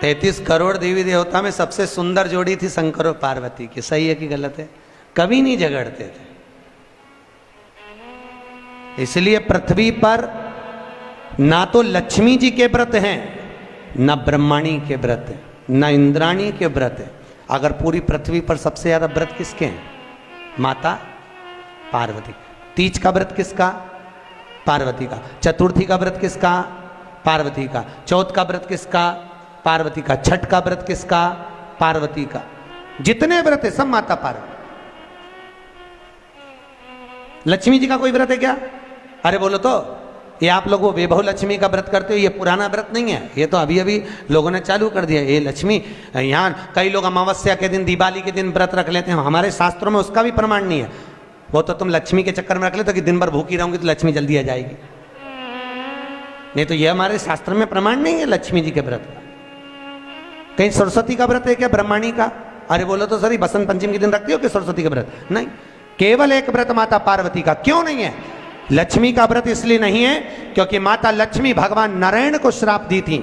33 करोड़ देवी देवता में सबसे सुंदर जोड़ी थी शंकर और पार्वती की। सही है कि गलत है? कभी नहीं झगड़ते थे। इसलिए पृथ्वी पर ना तो लक्ष्मी जी के व्रत हैं, ना ब्रह्माणी के व्रत हैं, ना इंद्राणी के व्रत हैं। अगर पूरी पृथ्वी पर सबसे ज्यादा व्रत किसके हैं? माता पार्वती। तीज का व्रत किसका? पार्वती का। चतुर्थी का व्रत किसका? पार्वती का। चौथ का व्रत किसका? पार्वती का। छठ का व्रत किसका? पार्वती का। जितने व्रत है सब माता पार्वती। लक्ष्मी जी का कोई व्रत है क्या? अरे बोलो तो, ये आप लोग वो वैभव लक्ष्मी का व्रत करते हो, ये पुराना व्रत नहीं है, ये तो अभी अभी लोगों ने चालू कर दिया। ये लक्ष्मी, यहाँ कई लोग अमावस्या के दिन, दिवाली के दिन व्रत रख लेते हैं, हमारे शास्त्रों में उसका भी प्रमाण नहीं है। वो तो तुम लक्ष्मी के चक्कर में रख लेते हो कि दिन भर भूखी रहूंगी तो लक्ष्मी जल्दी आ जाएगी। नहीं तो ये हमारे शास्त्र में प्रमाण नहीं है लक्ष्मी जी के व्रत का। कहीं सरस्वती का व्रत है क्या? ब्रह्माणी का? अरे बोलो तो सर, बसंत पंचमी के दिन रखती हो कि सरस्वती का व्रत? नहीं, केवल एक व्रत माता पार्वती का। क्यों नहीं है? लक्ष्मी का व्रत इसलिए नहीं है क्योंकि माता लक्ष्मी भगवान नारायण को श्राप दी थी।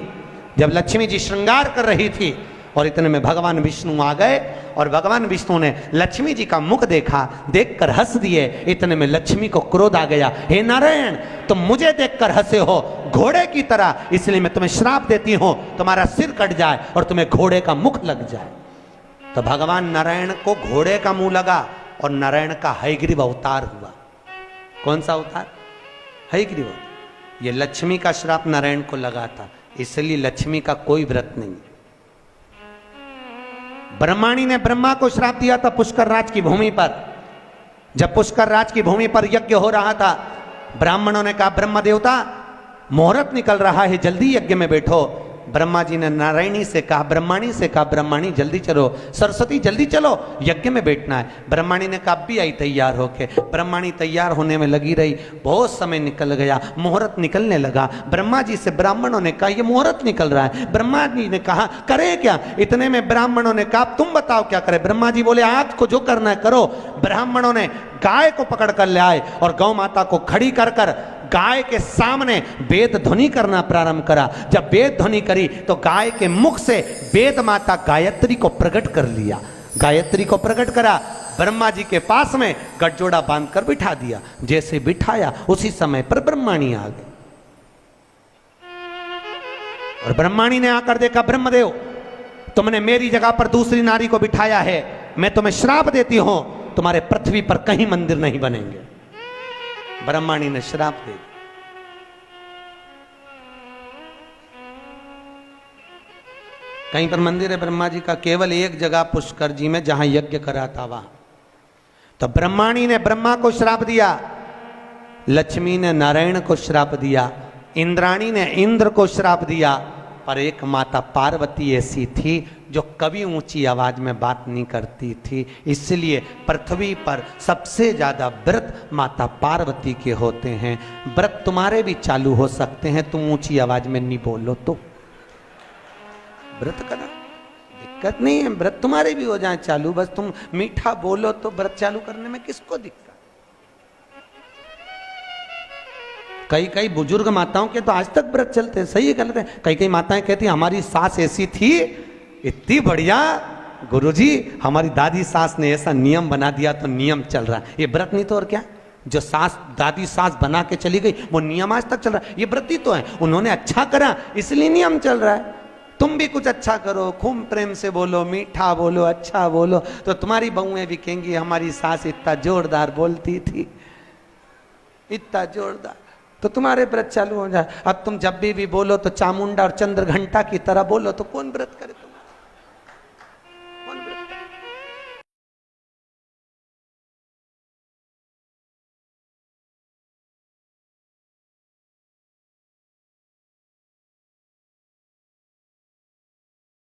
जब लक्ष्मी जी श्रृंगार कर रही थी और इतने में भगवान विष्णु आ गए और भगवान विष्णु ने लक्ष्मी जी का मुख देखा, देखकर हंस दिए। इतने में लक्ष्मी को क्रोध आ गया, हे नारायण तुम मुझे देखकर हंसे हो घोड़े की तरह, इसलिए मैं तुम्हें श्राप देती हूं, तुम्हारा सिर कट जाए और तुम्हें घोड़े का मुख लग जाए। तो भगवान नारायण को घोड़े का मुंह लगा और नारायण का हयग्रीव अवतार हुआ। कौन सा अवतार? हयग्रीव। ये लक्ष्मी का श्राप नारायण को लगा था, इसलिए लक्ष्मी का कोई व्रत नहीं। ब्रह्माणी ने ब्रह्मा को श्राप दिया था पुष्कर राज की भूमि पर। जब पुष्कर राज की भूमि पर यज्ञ हो रहा था, ब्राह्मणों ने कहा ब्रह्म देवता मुहूर्त निकल रहा है, जल्दी यज्ञ में बैठो। ब्रह्मा जी ने नारायणी से कहा, ब्रह्माणी से कहा, ब्रह्माणी जल्दी चलो, सरस्वती जल्दी चलो, यज्ञ में बैठना है। ब्रह्माणी ने कहा भी आई तैयार होके। ब्रह्माणी तैयार होने में लगी रही, बहुत समय निकल गया, मुहूर्त निकलने लगा। ब्रह्मा जी से ब्राह्मणों ने कहा ये मुहूर्त निकल रहा है। ब्रह्मा जी ने कहा करे क्या? इतने में ब्राह्मणों ने कहा तुम बताओ क्या करे? ब्रह्मा जी बोले आज को जो करना है करो। ब्राह्मणों ने गाय को पकड़ कर ले आए और गौ माता को खड़ी कर कर गाय के सामने वेद ध्वनि करना प्रारंभ करा। जब वेद ध्वनि करी तो गाय के मुख से वेद माता गायत्री को प्रकट कर लिया। गायत्री को प्रकट करा, ब्रह्मा जी के पास में गठजोड़ा बांधकर बिठा दिया। जैसे बिठाया उसी समय पर ब्रह्माणी आ गई और ब्रह्माणी ने आकर देखा ब्रह्मदेव तुमने मेरी जगह पर दूसरी नारी को बिठाया है, मैं तुम्हें श्राप देती हूं, तुम्हारे पृथ्वी पर कहीं मंदिर नहीं बनेंगे। ब्रह्माणी ने श्राप दे दिया। कहीं पर मंदिर है ब्रह्मा जी का? केवल एक जगह पुष्कर जी में, जहां यज्ञ करा था वहां। तो ब्रह्माणी ने ब्रह्मा को श्राप दिया, लक्ष्मी ने नारायण को श्राप दिया, इंद्राणी ने इंद्र को श्राप दिया, पर एक माता पार्वती ऐसी थी जो कभी ऊंची आवाज में बात नहीं करती थी। इसलिए पृथ्वी पर सबसे ज्यादा व्रत माता पार्वती के होते हैं। व्रत तुम्हारे भी चालू हो सकते हैं, तुम ऊंची आवाज में नहीं बोलो तो। व्रत करा दिक्कत नहीं है, व्रत तुम्हारे भी हो जाए चालू, बस तुम मीठा बोलो तो व्रत चालू करने में किसको दिक्कत। कई कई बुजुर्ग माताओं के तो आज तक व्रत चलते हैं। सही है गलत है? कई कई माताएं कहती हमारी सास ऐसी थी, इतनी बढ़िया गुरुजी, हमारी दादी सास ने ऐसा नियम बना दिया तो नियम चल रहा है। ये व्रत नहीं तो और क्या? जो सास दादी सास बना के चली गई वो नियम आज तक चल रहा है। ये व्रत ही तो है, उन्होंने अच्छा करा इसलिए नियम चल रहा है। तुम भी कुछ अच्छा करो, खूब प्रेम से बोलो, मीठा बोलो, अच्छा बोलो, तो तुम्हारी बहुएं भी कहेंगी हमारी सास इतना जोरदार बोलती थी, इतना जोरदार, तो तुम्हारे व्रत चालू हो जाए। अब तुम जब भी बोलो तो चामुंडा और चंद्र घंटा की तरह बोलो तो कौन व्रत करे?